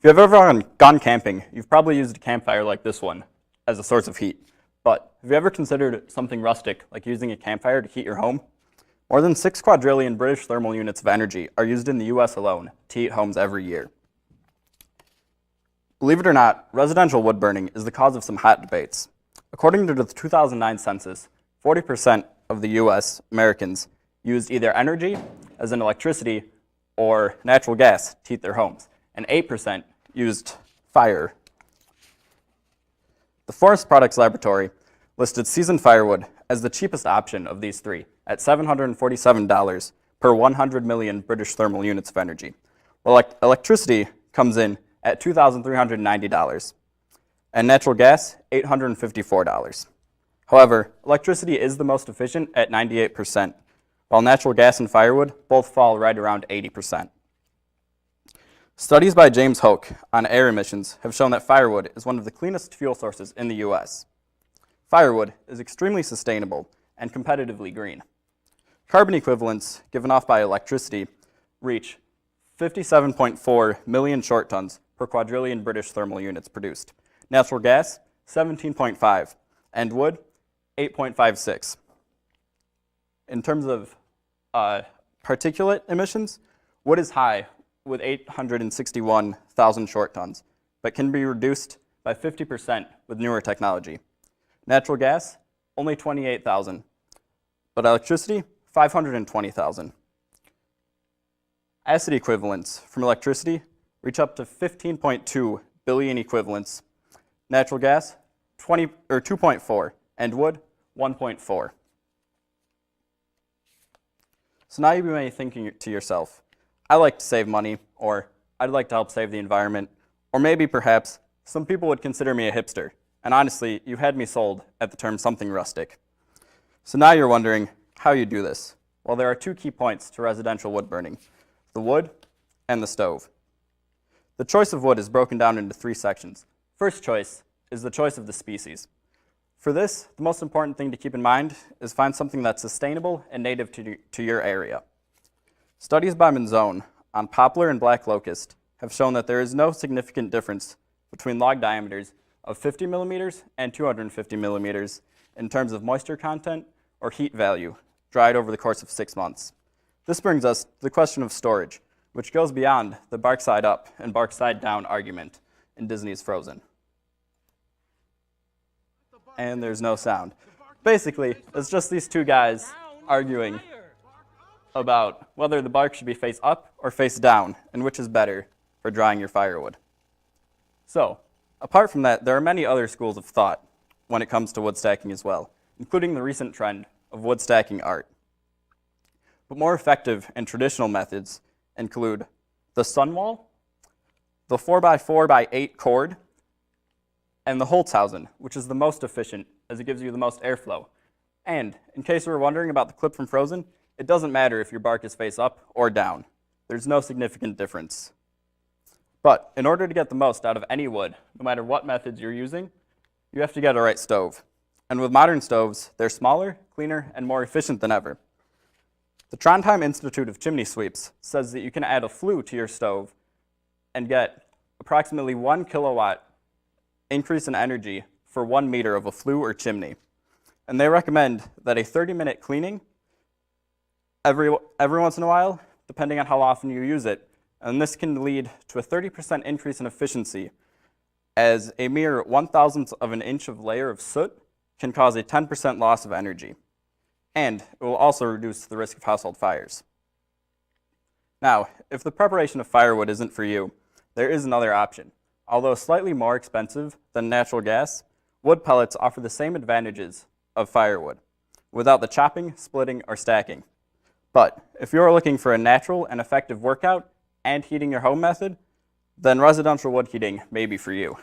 If you've ever gone camping, you've probably used a campfire like this one as a source of heat. But have you ever considered something rustic, like using a campfire to heat your home? More than 6 quadrillion British thermal units of energy are used in the US alone to heat homes every year. Believe it or not, residential wood burning is the cause of some hot debates. According to the 2009 census, 40% of the US Americans used either energy, as in electricity, or natural gas to heat their homes, and 8% used fire. The Forest Products Laboratory listed seasoned firewood as the cheapest option of these three at $747 per 100 million British thermal units of energy, while electricity comes in at $2,390, and natural gas, $854. However, electricity is the most efficient at 98%, while natural gas and firewood both fall right around 80%. Studies by James Hoke on air emissions have shown that firewood is one of the cleanest fuel sources in the US. Firewood is extremely sustainable and competitively green. Carbon equivalents given off by electricity reach 57.4 million short tons per quadrillion British thermal units produced. Natural gas, 17.5, and wood, 8.56. In terms of particulate emissions, wood is high with 861,000 short tons, but can be reduced by 50% with newer technology. Natural gas, only 28,000, but electricity, 520,000. Acid equivalents from electricity reach up to 15.2 billion equivalents. Natural gas, 2.4, and wood, 1.4. So now you may be thinking to yourself, I like to save money, or I'd like to help save the environment, or maybe perhaps some people would consider me a hipster. And honestly, you've had me sold at the term something rustic. So now you're wondering how you do this. Well, there are 2 key points to residential wood burning: the wood and the stove. The choice of wood is broken down into 3 sections. First choice is the choice of the species. For this, the most important thing to keep in mind is find something that's sustainable and native to your area. Studies by Manzone on poplar and black locust have shown that there is no significant difference between log diameters of 50 millimeters and 250 millimeters in terms of moisture content or heat value dried over the course of 6 months. This brings us to the question of storage, which goes beyond the bark side up and bark side down argument in Disney's Frozen. And there's no sound. Basically, it's just these 2 guys arguing about whether the bark should be face up or face down, and which is better for drying your firewood. So, apart from that, there are many other schools of thought when it comes to wood stacking as well, including the recent trend of wood stacking art. But more effective and traditional methods include the sunwall, the 4x4x8 cord, and the Holzhausen, which is the most efficient as it gives you the most airflow. And in case you were wondering about the clip from Frozen, it doesn't matter if your bark is face up or down. There's no significant difference. But in order to get the most out of any wood, no matter what methods you're using, you have to get a right stove. And with modern stoves, they're smaller, cleaner, and more efficient than ever. The Trondheim Institute of Chimney Sweeps says that you can add a flue to your stove and get approximately 1 kilowatt increase in energy for 1 meter of a flue or chimney. And they recommend that a 30-minute cleaning every once in a while, depending on how often you use it, and this can lead to a 30% increase in efficiency, as a mere 1/1000th of an inch of layer of soot can cause a 10% loss of energy. And it will also reduce the risk of household fires. Now, if the preparation of firewood isn't for you, there is another option. Although slightly more expensive than natural gas, wood pellets offer the same advantages of firewood, without the chopping, splitting, or stacking. But if you're looking for a natural and effective workout and heating your home method, then residential wood heating may be for you.